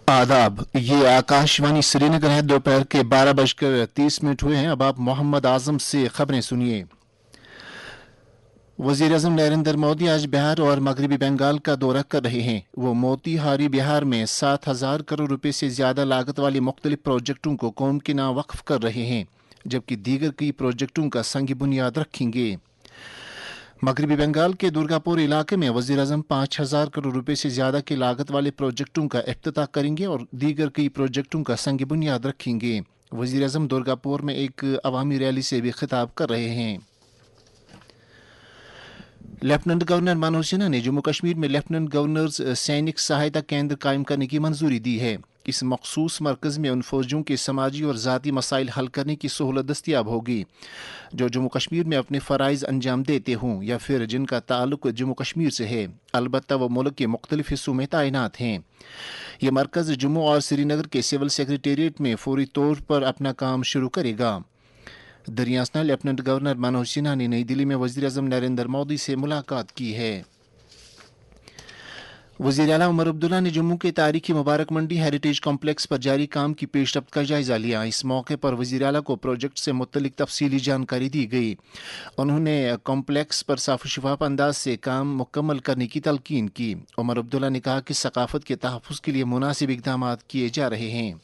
आदाब, ये आकाशवाणी श्रीनगर है। दोपहर के 12:30 हुए हैं। अब आप मोहम्मद आजम से खबरें सुनिए। वजीर अजम नरेंद्र मोदी आज बिहार और मगरबी बंगाल का दौरा कर रहे हैं। वो मोतीहारी बिहार में 7,000 करोड़ रुपए से ज्यादा लागत वाले मुख्तलिफ प्रोजेक्टों को कौम के नाम वक्फ कर रहे हैं, जबकि दीगर कई प्रोजेक्टों का संग बुनियाद रखेंगे। मगरबी बंगाल के दुर्गापुर इलाके में वजीर अजम 5,000 करोड़ रुपए से ज्यादा की लागत वाले प्रोजेक्टों का इफ्तिताह करेंगे और दीगर कई प्रोजेक्टों का संग बुनियाद रखेंगे। वजीर अजम दुर्गापुर में एक अवामी रैली से भी खिताब कर रहे हैं। लेफ्टिनेंट गवर्नर मनोज सिन्हा ने जम्मू कश्मीर में लेफ्टिनेंट गवर्नर्स सैनिक सहायता केंद्र कायम करने की मंजूरी दी है। इस मखसूस मरकज में उन फौजियों के समाजी और ज़ाती मसाइल हल करने की सहूलत दस्तियाब होगी जो जम्मू कश्मीर में अपने फ़राइज़ अंजाम देते हों या फिर जिनका ताल्लुक जम्मू कश्मीर से है, अलबत्ता वो मुल्क के मुख्तलिफ हिस्सों में तैनात हैं। ये मरकज़ जम्मू और श्रीनगर के सिविल सेक्रेटेरिएट में फौरी तौर पर अपना काम शुरू करेगा। दरियासना लेफ्टिनेंट गवर्नर मनोज सिन्हा ने नई दिल्ली में वज़ीर आज़म नरेंद्र मोदी से मुलाकात की है। वज़ीर आला उमर अब्दुल्ला ने जम्मू के तारीखी मुबारक मंडी हेरिटेज कॉम्प्लेक्स पर जारी काम की पेशरफ्त का जायजा लिया। इस मौके पर वज़ीर आला को प्रोजेक्ट से मुतल्लिक तफसीली जानकारी दी गई। उन्होंने कॉम्प्लेक्स पर साफ शफाफ अंदाज से काम मुकम्मल करने की तलकीन की। उमर अब्दुल्ला ने कहा कि सकाफत के तहफ़्फ़ुज़ के लिए मुनासिब इक़दाम किए जा रहे हैं।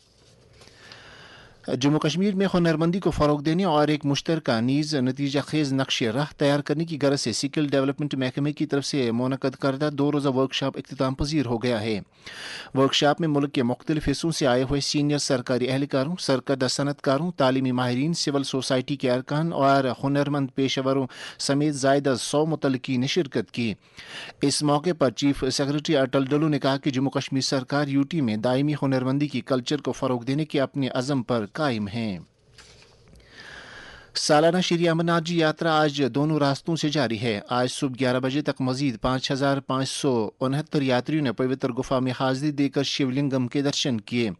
जम्मू कश्मीर में हुनरमंदी को फ़रोग देने और एक मुश्तरका नीज़ नतीजा खेज नक्श राह तैयार करने की गरज से स्किल डेवलपमेंट महकमे की तरफ से मुनक़द करदा 2 रोज़ा वर्कशॉप इख्तिताम पजीर हो गया है। वर्कशॉप में मुल्क के मुख्तलिफ हिस्सों से आए हुए सीनियर सरकारी एहलकारों, सरकर्दा सनतकारों, तालीमी माहिरीन, सिविल सोसाइटी के अरकान और हुनरमंद पेशेवरों समेत ज़ायदा 100 मुतल्लिकीन ने शिरकत की। इस मौके पर चीफ सेक्रेटरी अटल डल्लू ने कहा कि जम्मू कश्मीर सरकार यूटी में दायमी हुनरमंदी की कल्चर को फ़रोग देने के अपने अज़म पर कायम हैं। सालाना श्री अमरनाथ जी यात्रा आज दोनों रास्तों से जारी है। आज सुबह 11 बजे तक मजीद 5,569 यात्रियों ने पवित्र गुफा में हाजिरी देकर शिवलिंगम के दर्शन किए।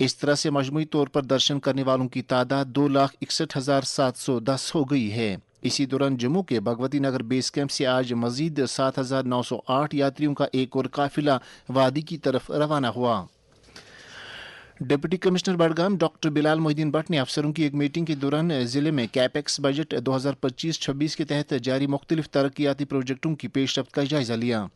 इस तरह से मजमूई तौर पर दर्शन करने वालों की तादाद 2,61,710 हो गई है। इसी दौरान जम्मू के भगवती नगर बेस कैंप से आज मजीद 7,908 यात्रियों का एक और काफिला वादी की तरफ रवाना हुआ। Deputy commissioner Budgam doctor Bilal Mohiddin Bhatt ने अफसरों की एक मीटिंग के दौरान जिले में कैपेक्स बजट 2025-26 के तहत जारी मुख्तलिफ तरक्याती प्रोजेक्टों की पेशरफ्त का जायजा लिया।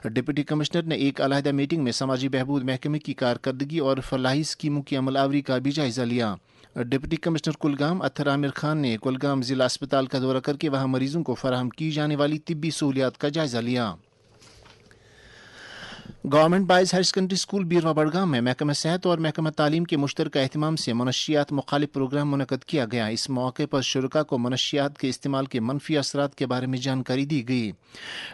डिप्टी कमिश्नर ने एक अलहदा मीटिंग में समाजी बहबूद महकमे की कारकर्दगी और फलाही स्कीमों की अमलावरी का भी जायजा लिया। डिप्टी कमिश्नर कुलगाम अत्तर आमिर खान ने कुलगाम जिला अस्पताल का दौरा करके वहां मरीजों को फराहम की जाने वाली तिब्बी सहूलियात का जायजा लिया। Government boys higher secondary school Beerwah Budgam में महकमा सेहत और महकमा तालीम के मुश्तरका एहतमाम से मनशियात मुखालिफ प्रोग्राम मुनक़द किया गया। इस मौके पर शुरका को मनशियात के इस्तेमाल के मनफी असरात के बारे में जानकारी दी गई।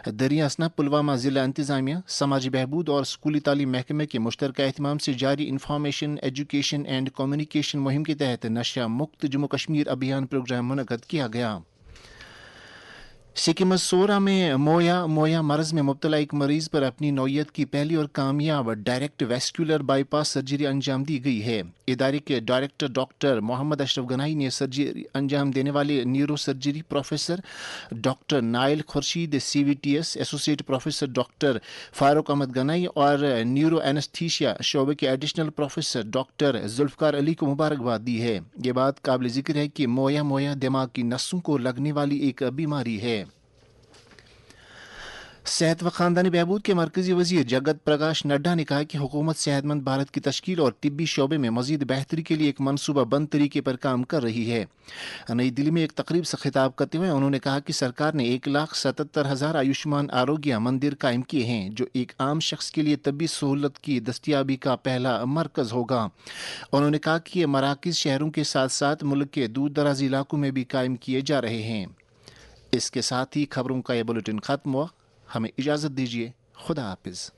दरियासना पुलवामा ज़िला इंतज़ामिया, समाजी बहबूद और स्कूली तालीम महकमे के मुश्तरका एहतमाम से जारी इंफॉर्मेशन एजुकेशन एंड कम्युनिकेशन मुहिम के तहत नशा मुक्त जम्मू कश्मीर अभियान प्रोग्राम मुनक़द किया गया। सिक्किम सोरा में मोया मरज में मुब्तला एक मरीज पर अपनी नौयत की पहली और कामयाब डायरेक्ट वेस्कुलर बाईपास सर्जरी अंजाम दी गई है। इदारे के डायरेक्टर डॉक्टर मोहम्मद अशरफ गनाई ने सर्जरी अंजाम देने वाले neuro surgery professor doctor Nayil Khursheed CVTS, associate professor doctor Farooq Ahmad Ganai और न्यूरो एनेस्थीसिया शोबे के additional professor doctor Zulfikar Ali को मुबारकबाद दी है। ये बात काबिल जिक्र है कि मोया दिमाग की नसों को लगने वाली एक बीमारी है। सेहत व खानदानी बहबूद के मरकजी वजीर जगत प्रकाश नड्डा ने कहा कि हुकूमत सेहतमंद भारत की तश्कील और तिब्बी शोबे में मजीद बेहतरी के लिए एक मनसूबा बंद तरीके पर काम कर रही है। नई दिल्ली में एक तकरीब से खिताब करते हुए उन्होंने कहा कि सरकार ने 1,77,000 आयुष्मान आरोग्य मंदिर कायम किए हैं, जो एक आम शख्स के लिए तब्बी सहूलत की दस्तियाबी का पहला मरकज होगा। उन्होंने कहा कि ये मराकज़ शहरों के साथ साथ मुल्क के दूर दराज इलाकों में भी कायम किए जा रहे हैं। इसके साथ ही खबरों का यह बुलेटिन खत्म हुआ। हमें इजाज़त दीजिए। खुदा हाफिज़।